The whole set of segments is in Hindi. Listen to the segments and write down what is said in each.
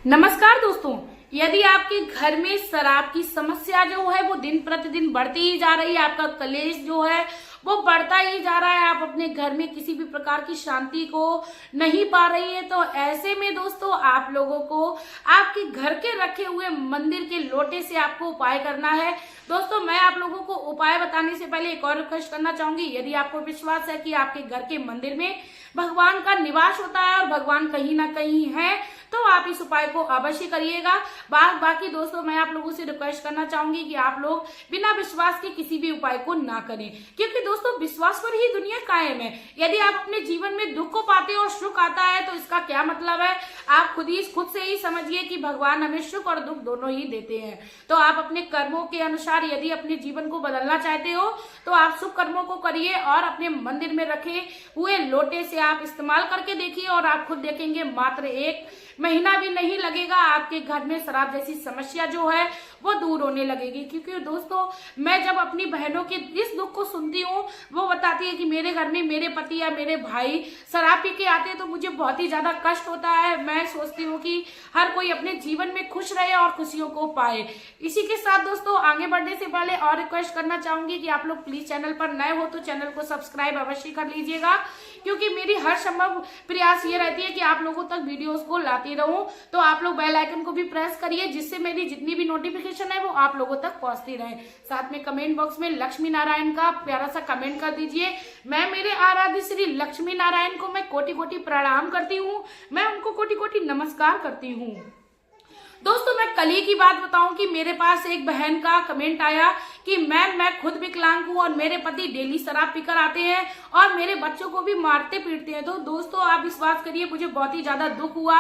नमस्कार दोस्तों, यदि आपके घर में शराब की समस्या जो है वो दिन प्रतिदिन बढ़ती ही जा रही है, आपका कलेश जो है वो बढ़ता ही जा रहा है, आप अपने घर में किसी भी प्रकार की शांति को नहीं पा रही है, तो ऐसे में दोस्तों आप लोगों को आपके घर के रखे हुए मंदिर के लोटे से आपको उपाय करना है। दोस्तों मैं आप लोगों को उपाय बताने से पहले एक और रिक्वेस्ट करना चाहूंगी। यदि आपको विश्वास है कि आपके घर के मंदिर में भगवान का निवास होता है और भगवान कहीं ना कहीं है, तो आप इस उपाय को अवश्य करिएगा। बाकी दोस्तों मैं आप लोगों से रिक्वेस्ट करना चाहूंगी कि आप लोग बिना विश्वास के किसी भी उपाय को ना करें, क्योंकि दोस्तों विश्वास पर ही दुनिया कायम है। यदि आप अपने जीवन में दुख को पाते हो और सुख आता है, तो इसका क्या मतलब है, आप खुद से ही समझिए कि भगवान हमें सुख और दुख दोनों ही देते हैं। तो आप अपने कर्मों के अनुसार यदि अपने जीवन को बदलना चाहते हो तो आप शुभ कर्मों को करिए और अपने मंदिर में रखे हुए लोटे से आप इस्तेमाल करके देखिए और आप खुद देखेंगे मात्र 1 महीना भी नहीं लगेगा, आपके घर में शराब जैसी समस्या जो है वो दूर होने लगेगी। क्योंकि दोस्तों मैं जब अपनी बहनों के इस दुख को सुनती हूँ, वो बताती है कि मेरे घर में मेरे पति या मेरे भाई शराब पी के आते हैं तो मुझे बहुत ही ज्यादा कष्ट होता है। मैं सोचती हूँ कि हर कोई अपने जीवन में खुश रहे और खुशियों को पाए। इसी के साथ दोस्तों आगे बढ़ने से पहले और रिक्वेस्ट करना चाहूंगी कि आप लोग प्लीज चैनल पर नए हो तो चैनल को सब्सक्राइब अवश्य कर लीजिएगा, क्योंकि मेरी हर संभव प्रयास ये रहती है कि आप लोगों तक वीडियोस को लाती रहूं। तो आप लोग बेल आइकन को भी प्रेस करिए, जिससे मेरी जितनी भी नोटिफिकेशन है वो आप लोगों तक पहुंचती रहे। साथ में कमेंट बॉक्स में लक्ष्मी नारायण का प्यारा सा कमेंट कर दीजिए। मैं मेरे आराध्य श्री लक्ष्मी नारायण को मैं कोटि कोटि प्रणाम करती हूँ, मैं उनको कोटि कोटि नमस्कार करती हूँ। दोस्तों मैं कल ही की बात बताऊं कि मेरे पास एक बहन का कमेंट आया कि मैम मैं खुद विकलांग हूं और मेरे पति डेली शराब पीकर आते हैं और मेरे बच्चों को भी मारते पीटते हैं। तो दोस्तों आप विश्वास करिए, मुझे बहुत ही ज्यादा दुख हुआ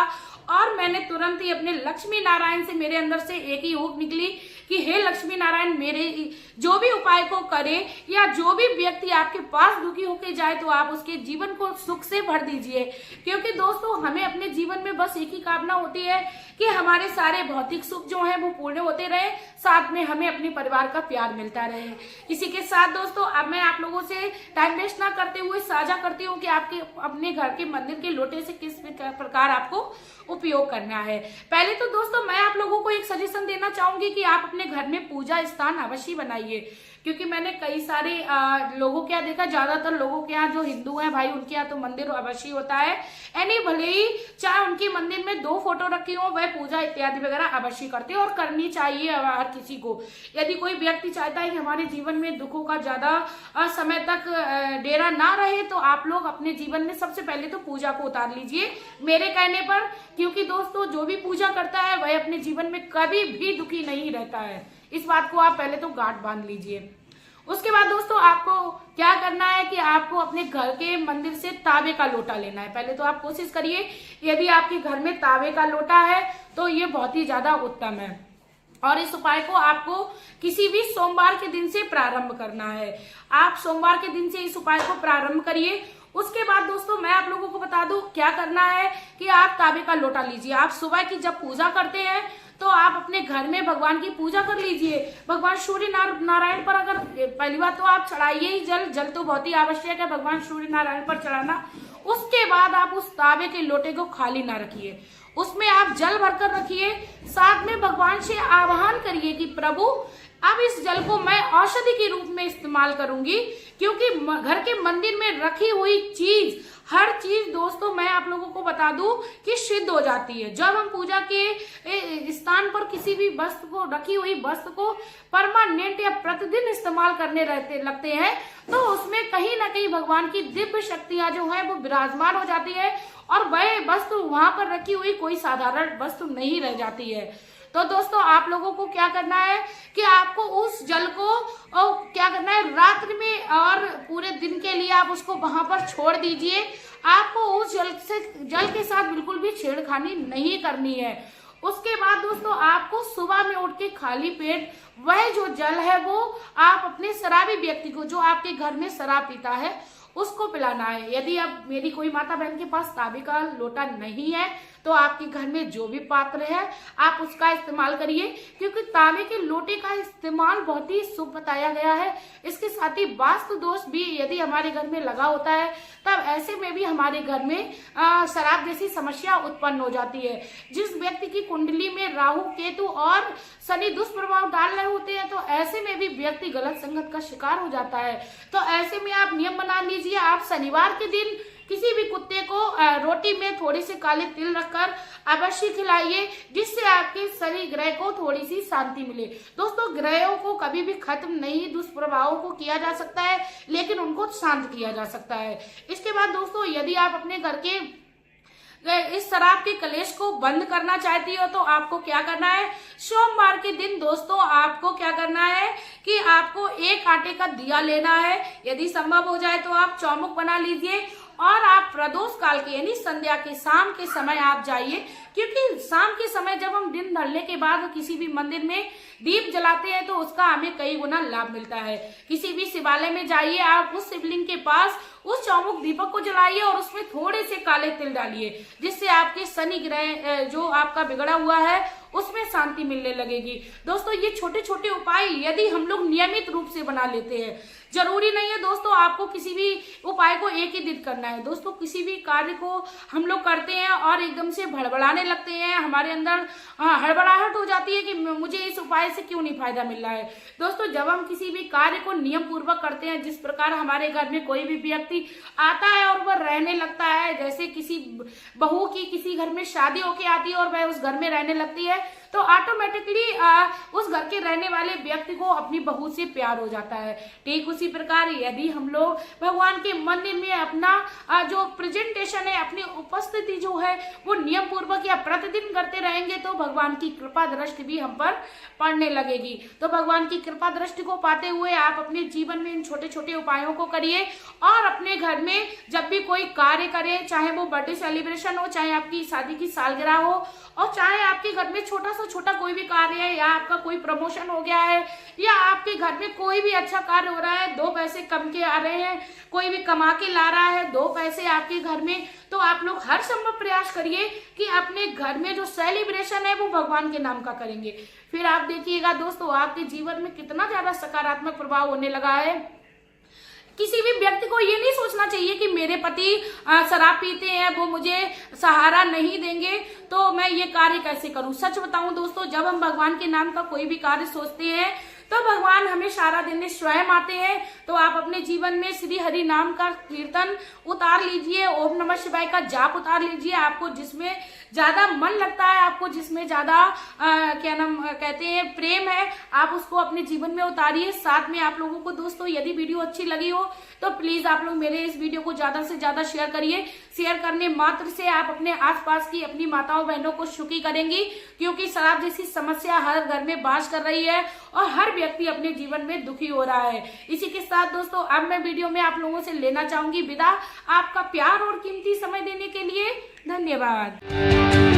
और मैंने तुरंत ही अपने लक्ष्मी नारायण से मेरे अंदर से एक ही ऊक निकली कि हे लक्ष्मी नारायण, मेरे जो भी उपाय को करे या जो भी व्यक्ति आपके पास दुखी होके जाए तो आप उसके जीवन को सुख से भर दीजिए। क्योंकि दोस्तों हमें अपने जीवन में बस एक ही कामना होती है कि हमारे सारे भौतिक सुख जो है वो पूर्ण होते रहे, साथ में हमें अपने परिवार का प्यार मिलता रहे। इसी के साथ दोस्तों अब मैं आप लोगों से टाइम वेस्ट ना करते हुए साझा करती हूँ कि आपके अपने घर के मंदिर के लोटे से किस प्रकार आपको उपयोग करना है। पहले तो दोस्तों मैं आप लोगों को एक सजेशन देना चाहूंगी कि आप अपने घर में पूजा स्थान अवश्य बनाइए, क्योंकि मैंने कई सारे लोगों के यहाँ देखा, ज्यादातर लोगों के यहाँ जो हिंदू हैं भाई उनके यहाँ तो मंदिर अवश्य होता है। यानी भले ही चाहे उनके मंदिर में 2 फोटो रखी हो, वह पूजा इत्यादि वगैरह अवश्य करते हैं और करनी चाहिए हर किसी को। यदि कोई व्यक्ति चाहता है कि हमारे जीवन में दुखों का ज्यादा समय तक डेरा ना रहे, तो आप लोग अपने जीवन में सबसे पहले तो पूजा को उतार लीजिए मेरे कहने पर। क्योंकि दोस्तों जो भी पूजा करता है वह अपने जीवन में कभी भी दुखी नहीं रहता है, इस बात को आप पहले तो गांठ बांध लीजिए। उसके बाद दोस्तों आपको क्या करना है कि आपको अपने घर के मंदिर से तांबे का लोटा लेना है। पहले तो आप कोशिश करिए, यदि आपके घर में तांबे का लोटा है तो ये बहुत ही ज्यादा उत्तम है और इस उपाय को आपको किसी भी सोमवार के दिन से प्रारंभ करना है। आप सोमवार के दिन से इस उपाय को प्रारंभ करिए। उसके बाद दोस्तों मैं आप लोगों को बता दूं क्या करना है कि आप तांबे का लोटा लीजिए। आप सुबह की जब पूजा करते हैं तो आप अपने घर में भगवान की पूजा कर लीजिए। भगवान सूर्य नारायण पर अगर पहली बात तो आप चढ़ाइए ही जल तो बहुत ही आवश्यक है भगवान सूर्य नारायण पर चढ़ाना। उसके बाद आप उस तांबे के लोटे को खाली ना रखिए, उसमें आप जल भरकर रखिए। साथ में भगवान से आह्वान करिए कि प्रभु अब इस जल को मैं औषधि के रूप में इस्तेमाल करूंगी, क्योंकि घर के मंदिर में रखी हुई चीज हर चीज दोस्तों मैं आप लोगों को बता दूं कि सिद्ध हो जाती है। जब हम पूजा के स्थान पर किसी भी वस्तु को रखी हुई वस्तु को परमानेंट या प्रतिदिन इस्तेमाल करने लगते हैं तो उसमें कहीं ना कहीं भगवान की दिव्य शक्तियां जो है वो विराजमान हो जाती है और वह वस्तु वहां पर रखी हुई कोई साधारण वस्तु नहीं रह जाती है। तो दोस्तों आप लोगों को क्या करना है कि आपको उस जल को क्या करना है, रात्रि में और पूरे दिन के लिए आप उसको वहां पर छोड़ दीजिए। आपको उस जल के साथ बिल्कुल भी छेड़खानी नहीं करनी है। उसके बाद दोस्तों आपको सुबह में उठ के खाली पेट वह जो जल है वो आप अपने शराबी व्यक्ति को, जो आपके घर में शराब पीता है, उसको पिलाना है। यदि अब मेरी कोई माता बहन के पास तांबे का लोटा नहीं है तो आपके घर में जो भी पात्र है आप उसका इस्तेमाल करिए, क्योंकि तांबे के लोटे का इस्तेमाल बहुत ही शुभ बताया गया है। इसके साथ ही वास्तु दोष भी यदि हमारे घर में लगा होता है तब ऐसे में भी हमारे घर में शराब जैसी समस्या उत्पन्न हो जाती है। जिस व्यक्ति की कुंडली में राहु, केतु और शनि दुष्प्रभाव डाल रहे होते हैं तो ऐसे में भी व्यक्ति गलत संगत का शिकार हो जाता है। तो ऐसे में आप नियम बना लीजिए, आप शनिवार के दिन किसी भी कुत्ते को रोटी में थोड़े से काले तिल रखकर अवश्य खिलाइए, जिससे आपके शनि ग्रह को थोड़ी सी शांति मिले। दोस्तों, ग्रहों को कभी भी खत्म नहीं, दुष्प्रभावों को किया जा सकता है लेकिन उनको शांत किया जा सकता है। इसके बाद दोस्तों, यदि आप अपने घर के इस शराब के कलेश को बंद करना चाहती हो तो आपको क्या करना है, सोमवार के दिन दोस्तों आपको क्या करना है कि आपको एक आटे का दिया लेना है। यदि संभव हो जाए तो आप चौमुख बना लीजिए और आप प्रदोष काल के यानी संध्या के शाम के समय आप जाइए, क्योंकि शाम के समय जब हम दिन ढलने के बाद किसी भी मंदिर में दीप जलाते हैं तो उसका हमें कई गुना लाभ मिलता है। किसी भी शिवालय में जाइए, आप उस शिवलिंग के पास उस चौमुख दीपक को जलाइए और उसमें थोड़े से काले तिल डालिए, जिससे आपके शनि ग्रह जो आपका बिगड़ा हुआ है उसमें शांति मिलने लगेगी। दोस्तों, ये छोटे छोटे उपाय यदि हम लोग नियमित रूप से बना लेते हैं, जरूरी नहीं है दोस्तों आपको किसी भी उपाय को एक ही दिन करना है। दोस्तों, किसी भी कार्य को हम लोग करते हैं और एकदम से भड़बड़ाने लगते हैं, हमारे अंदर हड़बड़ाहट हो जाती है कि मुझे इस उपाय से क्यों नहीं फायदा मिल रहा है। दोस्तों, जब हम किसी भी कार्य को नियम पूर्वक करते हैं, जिस प्रकार हमारे घर में कोई भी व्यक्ति आता है और वह रहने लगता है, जैसे किसी बहू की किसी घर में शादी होके आती है और वह उस घर में रहने लगती है, तो ऑटोमेटिकली उस घर के रहने वाले व्यक्ति को अपनी बहू से प्यार हो जाता है। ठीक उसी प्रकार यदि हम लोग भगवान के मंदिर में अपना जो प्रेजेंटेशन है, अपनी उपस्थिति जो है वो नियम पूर्वक या प्रतिदिन करते रहेंगे तो भगवान की कृपा दृष्टि भी हम पर पड़ने लगेगी। तो भगवान की कृपा दृष्टि को पाते हुए आप अपने जीवन में इन छोटे छोटे उपायों को करिए और अपने घर में जब भी कोई कार्य करें, चाहे वो बर्थडे सेलिब्रेशन हो, चाहे आपकी शादी की सालगिरह हो, और चाहे आपके घर में छोटा से छोटा कोई भी कार्य है, या आपका कोई प्रमोशन हो गया है, या आपके घर में कोई भी अच्छा कार्य हो रहा है, दो पैसे कम के आ रहे हैं, कोई भी कमा के ला रहा है दो पैसे आपके घर में, तो आप लोग हर संभव प्रयास करिए कि अपने घर में जो सेलिब्रेशन है वो भगवान के नाम का करेंगे। फिर आप देखिएगा दोस्तों, आपके जीवन में कितना ज्यादा सकारात्मक प्रभाव होने लगा है। किसी भी व्यक्ति को ये नहीं सोचना चाहिए कि मेरे पति शराब पीते हैं, वो मुझे सहारा नहीं देंगे तो मैं ये कार्य कैसे करूं। सच बताऊं दोस्तों, जब हम भगवान के नाम का कोई भी कार्य सोचते हैं तो भगवान हमें सारा दिन स्वयं आते हैं। तो आप अपने जीवन में श्री हरि नाम का कीर्तन उतार लीजिए, ओम नमः शिवाय का जाप उतार लीजिए। आपको जिसमें ज्यादा मन लगता है, आपको जिसमें ज्यादा क्या नाम कहते हैं प्रेम है, आप उसको अपने जीवन में उतारिए। साथ में आप लोगों को दोस्तों यदि वीडियो अच्छी लगी हो तो प्लीज आप लोग मेरे इस वीडियो को ज्यादा से ज्यादा शेयर करिए। शेयर करने मात्र से आप अपने आसपास की अपनी माताओं बहनों को सुखी करेंगी, क्योंकि शराब जैसी समस्या हर घर में बास कर रही है और हर व्यक्ति अपने जीवन में दुखी हो रहा है। इसी के साथ दोस्तों अब मैं वीडियो में आप लोगों से लेना चाहूंगी विदा। आपका प्यार और कीमती समय देने के लिए धन्यवाद।